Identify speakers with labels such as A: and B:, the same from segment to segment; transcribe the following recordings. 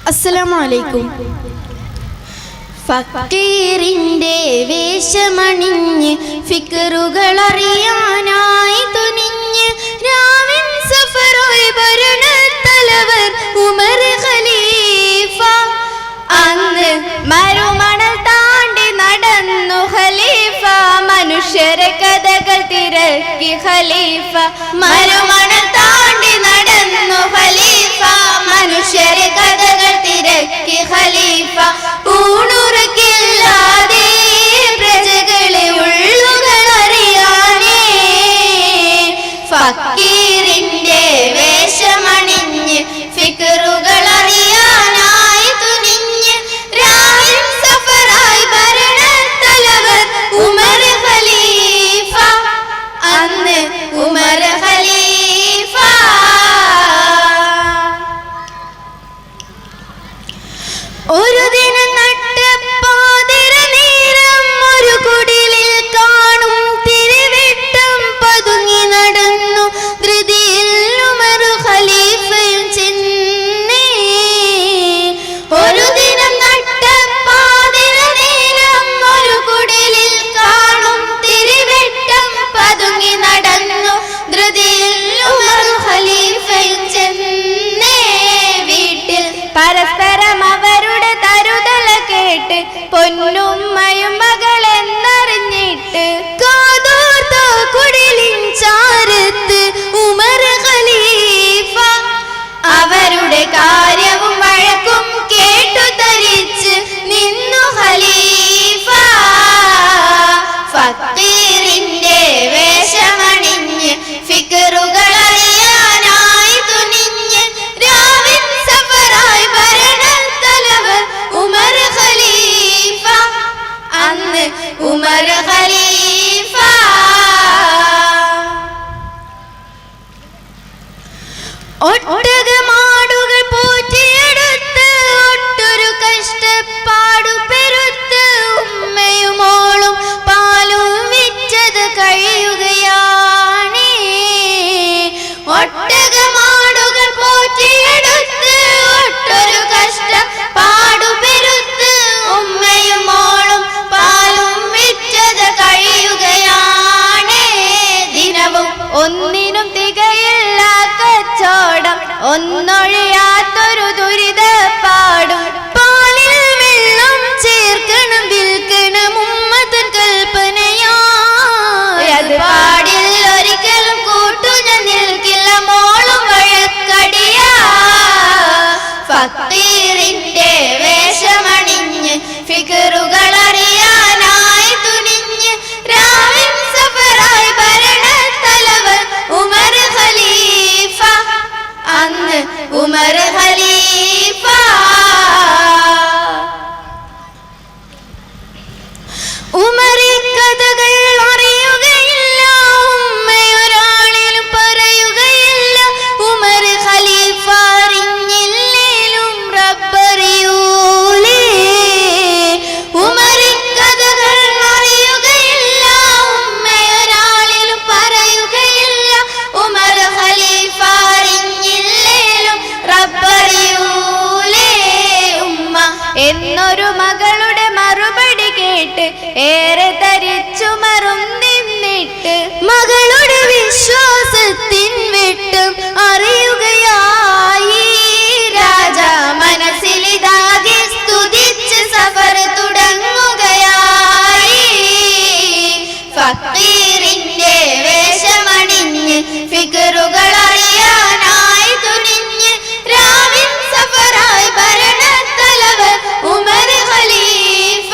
A: അസ്സലാമു അലൈക്കും. ഫക്കീറിന്റെ വേഷമണിഞ്ഞ് ഫിക്റുകൾ അറിയാനായി തുനിഞ്ഞ് രാവിൻ സഫറായി ഭരണത്തലവർ ഉമർ ഖലീഫ. അന്ന് മരുമണൽ താണ്ടി നടന്നു ഖലീഫ, മനുഷ്യരെ കഥകൾ തിരക്കി ഖലീഫ. മരുമണൽ താണ്ടി നടന്നു ഖലീഫ, മനുഷ്യരെ കഥകൾ തിരക്കി ഖലീഫ. ഊണുറക്കില്ലാതെ പ്രജകളെ ഉള്ളുകൾ അറിയാനേ ഫക്കീറിന്റെ വേഷമണിഞ്ഞ് ഫിക്റുകൾ അറിയാനായി തുനിഞ്ഞ് രാവിൻ സഫറായി ഭരണത്തലവർ ഉമർ ഖലീഫ. അന്ന് ഉമർ ഖലീഫ. ഒരു ദിനം നട്ടപ്പാതിര നേരം ഒരു കുടിലിൽ കാണും തിരുവെട്ടം പതുങ്ങി നടന്നു ധൃതിയിൽ ഉമർ ഖലീഫയും ചെന്നേ. ഒരു ദിനം നട്ടപ്പാതിര നേരം ഒരു കുടിലിൽ കാണും തിരുവെട്ടം പതുങ്ങി നടന്നു ധൃതിയിൽ ഉമർ ഖലീഫയും ചെന്നേ. വീട്ടിൽ പരസ്പരം അവരുടെ തരുതല കേട്ട് പൊന്നുമ്മയും മകളെന്നറിഞ്ഞിട്ട് കാതോർത്ത കുടിലിൻ ചാരത്ത് ഉമർ ഖലീഫ. അവരുടെ കാര്യവും വഴക്കും കേട്ടു തരിച്ച് നിന്നു ഖലീഫ. ഫക്കീറിന്റെ വേഷമണിഞ്ഞ് ഫിക്റുകൾ അറിയാനായി തുനിഞ്ഞ് രാവിൻ സഫറായി ഭരണത്തലവർ ഉമർ ഖലീഫ. അന്ന് ഉമർ ഖലീഫ. ഒട്ടകമാടുകൾ പോറ്റിയെടുത്ത് ഒട്ടൊരു കഷ്ടപ്പാടു പെരുത്ത് ഉമ്മയുമോളും പാലും വിറ്റത് കഴിയുകയാണേ. ഒട്ടകമാടുകൾ പോറ്റിയെടുത്ത് ഒട്ടൊരു കഷ്ടപ്പാടു പെരുത്ത് ഉമ്മയുമോളും പാലും വിറ്റത് കഴിയുകയാണേ. ദിനവും ഒന്നിനും തികയില്ല കച്ചോടം, ഒന്നൊഴിയാത്തൊരു ദുരിതപ്പാടും. പാലിൽ വെള്ളം ചേർക്കണം വിൽക്കണം ഉമ്മതൻ കൽപ്പനയായി. അത് പാടിൽ ഒരിക്കലും കൂട്ടുഞാൻ നിൽക്കില്ല മോളും വഴക്കടിയാ. ഫക്കീറിന്റെ വേഷമണിഞ്ഞ് ഫിക്റുകൾ അറിയാനായി തുനിഞ്ഞ് രാവിൻ സഫറായി ഭരണത്തലവർ ഉമർ ഖലീഫ. അന്ന് ഉമർ ഖലീഫ. ഉമറി കഥകൾ അറിയുകയില്ല, ഉമ്മയൊരാളിലും പറയുകയില്ല. ഉമർ ഖലീഫ അറിഞ്ഞില്ലേലും റബ്ബറിയൂലേ. ഉമറി കഥകൾ അറിയുകയില്ല, ഉമ്മയൊരാളിലും പറയുകയില്ല. ഉമർ ഖലീഫ അറിഞ്ഞില്ലേലും റബ്ബറിയൂലേ. ഉമ്മ എന്നൊരു മകളുടെ മറുപടി കേട്ട് ഏറെ ധരിച്ചു മറുന്നിന്നിട്ട് മകളുടെ വിശ്വാസത്തിൻ വെട്ടും അറിയുകയായി. രാജ മനസ്സിലിതാകെ സ്തുതിച്ച് സഫർ തുടങ്ങുകയായി. ഫക്കീറിന്റെ വേഷമണിഞ്ഞ് ഫിക്റുകൾ അറിയാനായി തുനിഞ്ഞ് രാവിൻ സഫറായി ഭരണത്തലവർ ഉമർ ഖലീഫ.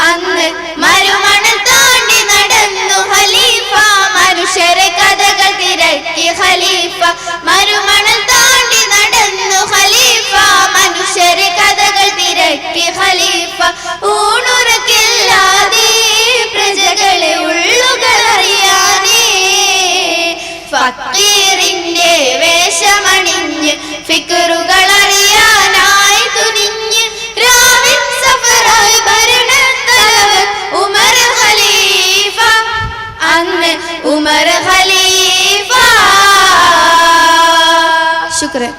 A: അന്ന് മരുമണൽ താണ്ടി നടന്നു ഖലീഫ, മനുഷ്യരെ കഥകൾ തിരക്കി ഖലീഫ. മരുമണൽ താണ്ടി നടന്നു ഖലീഫ, മനുഷ്യരെ കഥകൾ തിരക്കി ഖലീഫ. ഊണുറക്കില്ലാതെ പ്രജകളെ ഉള്ളുകൾ അറിയാനേ ഫക്കീറിന്റെ വേഷമണിഞ്ഞ് ഫിക്റുകൾ അറിയാനായി തുനിഞ്ഞ് രാവിൻ സഫറായി ഭരണത്തലവർ ഉമർ ഖലീഫ. അന്ന് ഉമർ ഖലീഫ. ശുക്രൻ.